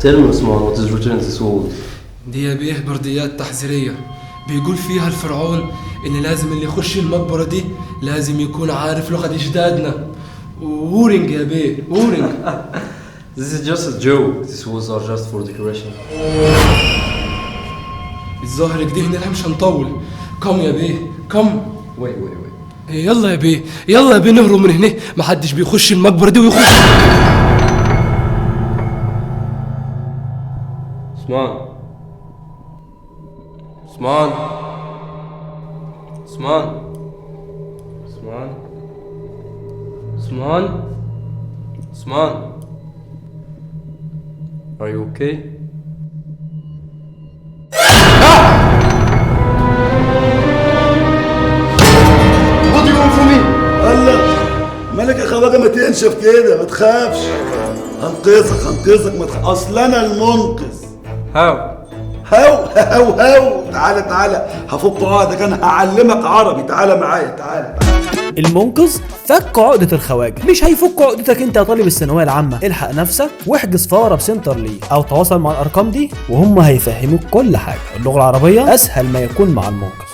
Tell me Usman, what is written in this wall? دي يا بيه برديات تحذيرية، بيقول فيها الفرعون إن لازم اللي يخش المقبرة دي لازم يكون عارف لغة أجدادنا. وورينج يا بيه، وورينج. This is just a joke. These walls are just for decoration. الظاهر كده هنا مش هنطول. كم يا بيه، كم. Wait. يلا يا بيه، يلا يا بيه نهرب من هنا، محدش بيخش المقبرة دي ويخش. Usman. Usman. Usman. Usman. Usman. Usman. Are you okay? What do you want from me? هلا مالك يا خواجه؟ ما تنشف كده، ما تخافش. هنقذك ما تخافش. اصل انا المنقذ. How? هاو تعالى هفك عقدك، انا هعلمك عربي. تعالى معايا تعالى. المنقذ فك عقدة الخواجة، مش هيفك عقدتك انت يا طالب الثانوية العامة. الحق نفسك واحجز في اقرب سنتر ليه او تواصل مع الارقام دي وهم هيفهموك كل حاجة. اللغة العربية اسهل ما يكون مع المنقذ.